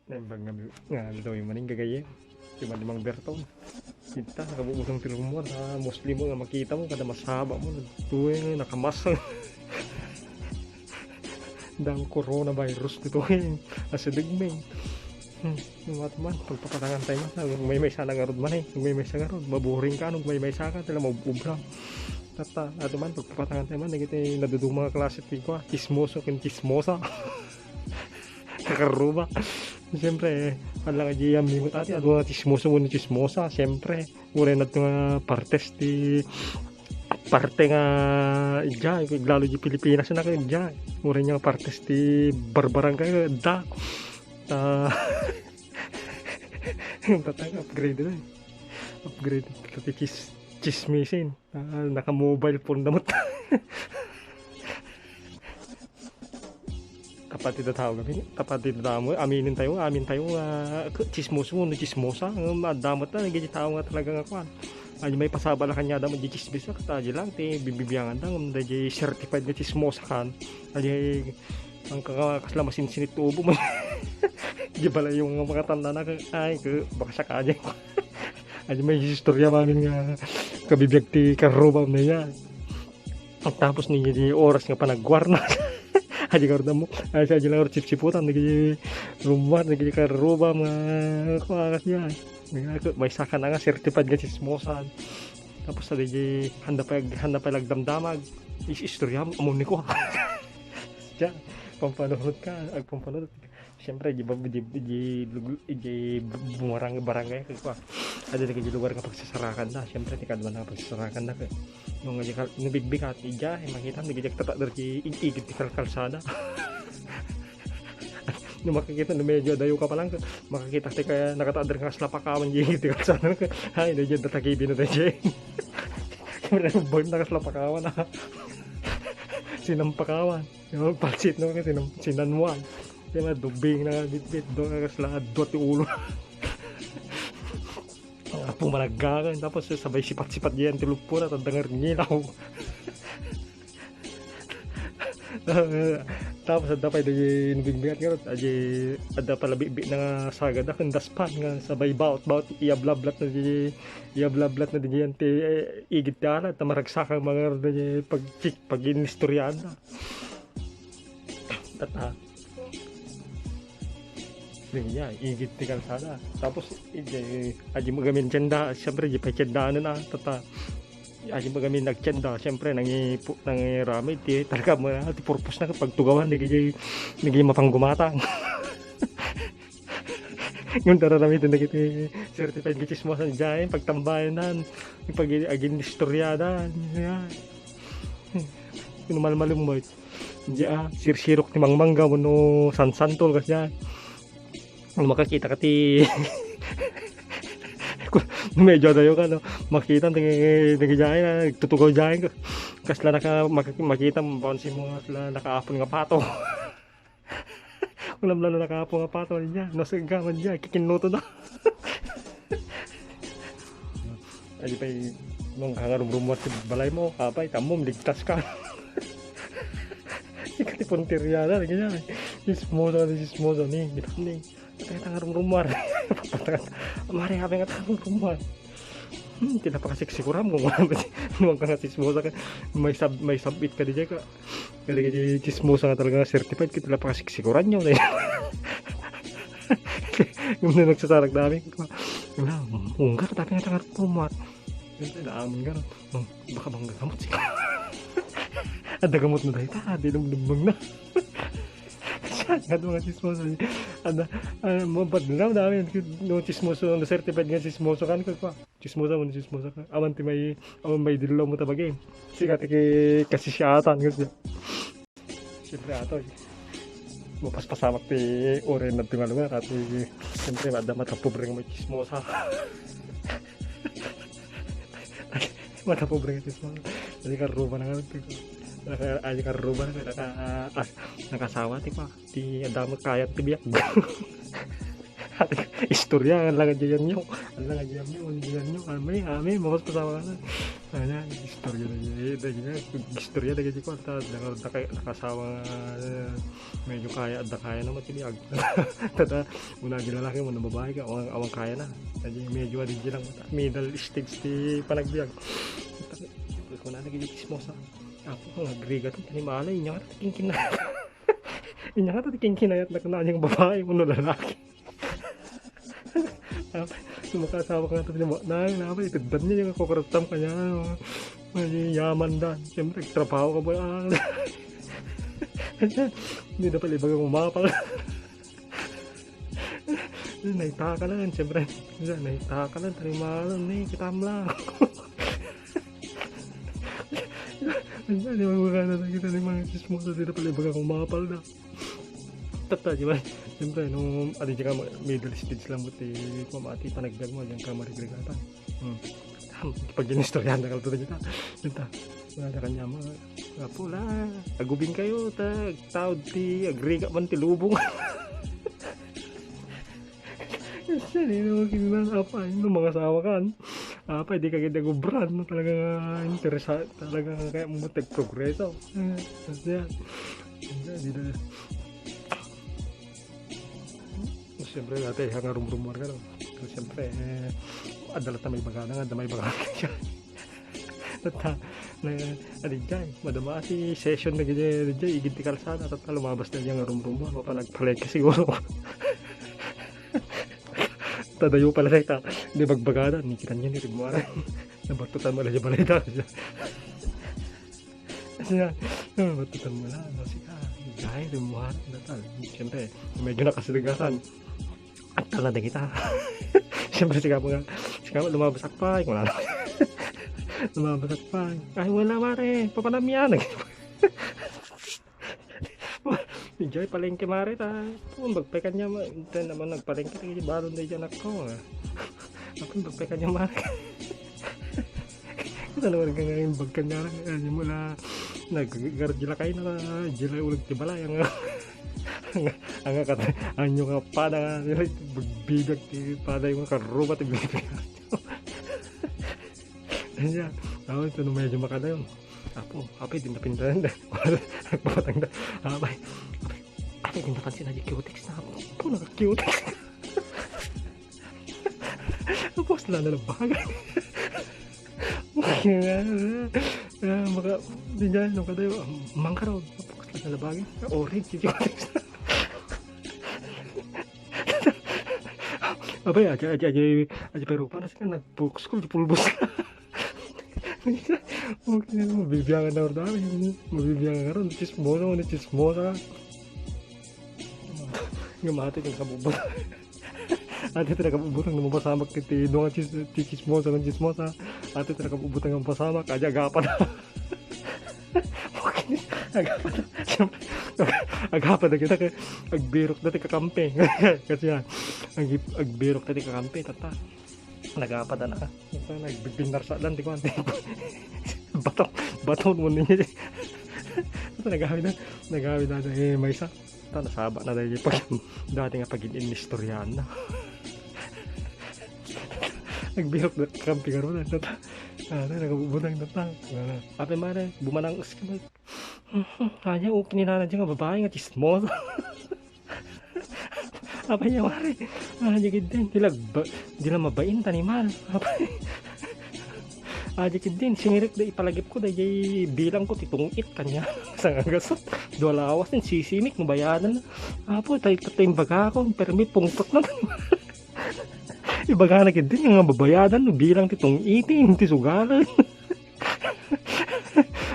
Nembang nga daw yung maning gagaya. Cuma limang bertong. Kita nakabubusang tilong mo na Muslim mo nga makita mo kada masaba mo tuwe nga nakamasang. Dang coronavirus dito eh. Asa digmeng. Yung mga teman, pagpapatangan tayo man, may sana nga rod man eh. May sa nga rod, maburing ka, may sa ka, tala mabubram. Tata, ato man, pagpapatangan tayo man, nagit nadudong mga klase ko, chismoso kin chismosa. Kakaruba. Siyempre, wala nga diyam mo tati, ano nga chismoso mo ni chismosa, siyempre, muna na ito nga partes di parte nga dyan, lalo di Pilipinas na kayo dyan, muna nga partes di barbarang kayo, da. Yung tatang upgrade na upgrade kasi chismisin naka mobile phone namot. Kapatid na tao kami, kapatid na tao mo, amin tayo chismos mo, chismosa, madamot na, nagiging tao nga talaga nga kwan. Ay may pasaba na kanya daw, di chismis na, kataji lang, bibibiyangan lang, di certified na chismosa kan, ay ang kakamasin sinit tubo mo. Di bala yung mga tanda na, ay, baka siya kanya. Ay may istorya mamin nga, kabibiyag ti karubam na yan. Tapos niya di oras nga panagwar na. Aja karda mo, ay siya lang oras sip-siputan, nagiging rumbar, nagiging karubam nga, kuwakas yan. May saka na nga, certified nga sismosan. Tapos sa di handa pa lagdamdamag, istorya mo, amon ni ko. Diyan, pampanood ka, pampanood. Siyempre, di barangay ko. Ada di lugar nga pagsasarakan na. Siyempre, tikad man na pagsasarakan na. Nung bigbigat, ija, makita, nagijak tatak dari igit di kalsada. Nung makikita, medyo dayo ka pa lang, makikita kaya nakataadar nga slapakawan di igit di kalsada. Ay, medyo datakibi na tayo. Siyempre, born na slapakawan na. Sinampakawan. Yung palsit no, kasi sinanwan. Kaya dubing na bit-bit doon kasla dot yung ulo. Pumalagakan tapos sabay sipat-sipat diyan tilupo na tandangar ngilaw. Tapos ada pa di nubing-bingat nga aje ada pala bibi na sagad kan daspan nga sabay baut iablablat na di iablablat na diyan ti igit dala tamaragsak ang mga pag inistoryan na. Tata niya igit ti kalsada tapos aji magamin tiyenda siyempre di pa tiyendaan na tata aji magamin nagtiyenda siyempre nangirami ti talaga mo ti purpose na pagtugawan nigi mapanggumatang. Yung dararami din nagiti certified gichismosan dyan pagtambayanan pag agin istoryadan yan pinumalmalim mo diya sirsirok ti mangmangga no sansantol kasi yan. Makakita ka ti medyo dayo ka no makita nagijay na tutugaw dyan kasla makita mapansin mo kasla nakaapon nga pato. Ulam lalo nakaapon nga pato niya nasigaman niya kikinuto na. Ay pa nung hangarumrumot sa balay mo kapay tamom ligtas ka. Ikati puntirya na ganyan sismoso ni bitak ni kaya tangarong rumar. Mari habi nga tangarong rumar. Tidak pa kasik-sikuram kung wala ka nga chismosa ka. May submit ka di ka. Kaya di chismosa nga talaga certified ka. Tidak pa kasik-sikuran nyo. Yung nagsasarag namin. Unggar tapi nga tangarong rumar. Yung naamin ka. Baka bang gamot siya. Ada gamot na dahil. Di lumang na. Nga mga chismoso ada mabat na dami no chismoso no certified nga chismoso kan ko chismoso mo chismoso ka awan ti may dilaw mo tabagay sikat kasi siyatan kasi siyempre ato mapaspasamak ti oren na tingal nga at siyempre ada matapobreng may chismosa. Matapobreng chismosa jadi karuba na nga ay karuba na nakasawa ti pa ti adamot kayat ti biyak. Istorya lang diyan nyo may amin mas pasawa na Hanya istorya na istorya na ganyan ko nakasawa medyo kaya at kaya naman tiniyag tata una ginalaki mo na babae ka awang kaya na medyo adin lang middle stage ti panagbiag ko na nagiging chismosa ako ang agriga to tinimalay niya ka tingkin na inya ka tingkin kinayat na kanaan yung babae mo no lalaki sumakasawa ka natin mo na itagdan niya yung kukurutam kanya yaman dan siyempre trabaho ka ba hindi na pala ibagang umapal naitaka lang siyempre naitaka lang tanimalan kitam lang hindi mo magkana na kita ng mga chismosa hindi na pala ibagang umapal na tata di ba siyempre nung adi ka middle stage lang mo ti kumati panagdag mo diyan ka marigregatan pag ginistoryahan na kalto kita wala na kanya mga nga pula agubin kayo taod ti agrega man ti lubong kasi no kinang apa yung mga sawa kan apa di ka ganda gubran no talaga interesa talaga kaya mo progreso kasi di na siyempre natin hanga rumrumor ka no siyempre adalat na may bagana nga may bagana siya na adin dyan madama si session na ganyan dyan iginti kalsana at lumabas na dyan nga rumrumor mapalagpalay ka siguro tadayo pala na ita hindi magbagana nikitan niya ni Rigmuara nabatutan mo na dyan balay dahil siya kasi nabatutan mo na sika gaya Rigmuara natal siyempre medyo nakasiligasan at tala na kita siyempre sika mo lumabasak pa wala na lumabasak pa ay wala mare papanamyan enjoy palengke mare ta magpekan niya ito naman nagpalengke kasi balon na dyan ako ako magpekan niya mare ito naman ngayon bagkan niya lang mula naggarjila kayo na jila ulag tibalay ang anyo nga pada nga nila bibig ti pada yung karubat bibig niya tapos ito medyo makada yun apay din napindahan nagpapatang na apay din napansin na di cutex na po naka-cutex tapos lalo na bagay maka din dyan nung kada yun mangkaraw tapos lalo na bagay orange yung cutex abay aja pero panas ka nag-book school di pulbos ka okay mabibiyangan na ordami mabibiyangan ka ron chismosa nga mati kang kabubot ate ito nakabubutang na mapasamak kiti doon nga chismosa ate ito nakabubutang ng pasamak aja agapan agapan na kita agbirok dati kakampi kasi yan agbirok dati kakampi tata nagapad na ka nagbibinar sa dan di ko ante baton mo niya ito nagawin na may isa ito nasaba na dahil pag dati nga pag inistoryahan na nagbirok na kampi ka ron nagabubunang natang ape mare bumanang uskimay kanya kinilala dyan nga babae nga chismos apay niya mare jigid din dila mabain tanimal apay jigid din singirik da ipalagip ko da bilang ko titungit kanya sa gasot dua lawas din sisimik mabayadan apo tayo yung baga ko permit pungtot na ibaga na gid din nga babayadan bilang titungitin tisugalan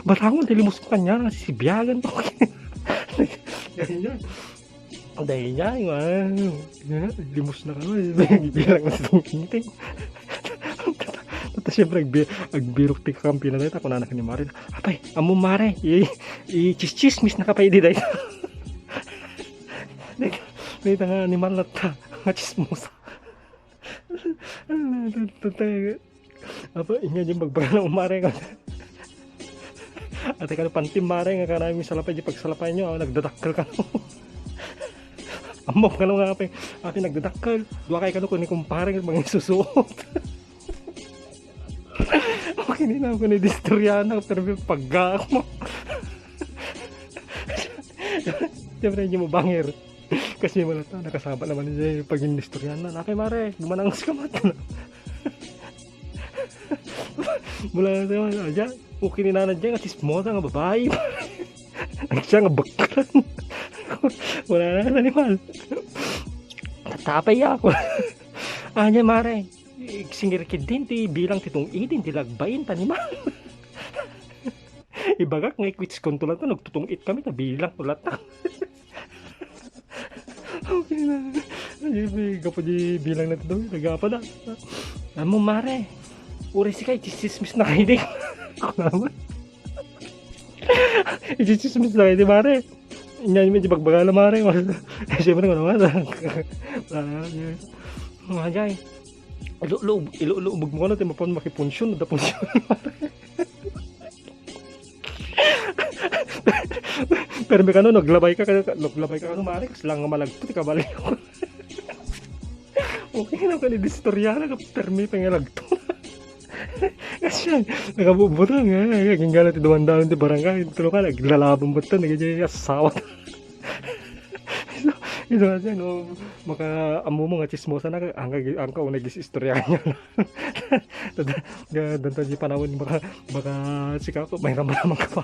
batangon dilimos ko kanya nga sisibiyagan to ganyan dahil niya, limos na kami, bilang na itong kiniting. Tapos siyempre, agbirok ti kakampi na dahil, ako na ni Mare, apay, amo Mare, i-chismis na kapay di dahil. Dahil nga ni Malat ka, nga chismosa. Apa, inga dyan magbaga na umare ka. Ate ka na pantim Mare, nga ka namin salapay, di pagsalapay nyo, nagdadakkel ka no. Amo ka nung nga api nagdadakkel dua kay kanu kuning kumpare mga susuot okay Kinina ko ni Distoriana pero pagga mo. Siyempre hindi mo bangir. Kasi malata, nakasama naman niya pag yung Distoriana. Nakay mare, gumanang sa kamat na. Mula sa dyan, okay ni nanan dyan, at ismosa nga babae. Ang siya nga baklan. Wala na animal. Tatapay ako. Anya mare, singirkid din ti bilang titong idin ti lagbayin taniman. Ibagak nga quits control to nagtutong it kami ta bilang ulat ta. Okay na. Ay gapo di bilang na to nagapa na. Amo mare. Uri si kay chismis na kay di. Ako naman. Chismis na kay di mare. Inya medyo bagbaga na mare. Siyempre ko naman. Wala na. Mga jay. Ilo-ubog mo na tayo mapon makipunsyon. Nada punsyon. Pero may kano, naglabay ka kano mare. Kasi lang nga malagpot. Ikabalik ako. Okay na ka ni Distoriana. Pero may pangalagto. Kasi yan, nakabubutang nga. Gingala ti dumandaon ti barangay. Tulo ka, naglalabang ba't na. Nagyay asawat. Ito nga siya, no, maka amo mo nga chismosa na ang kaunay gis istorya niya. Dantan di panahon baka sikako may ramdaman ka pa.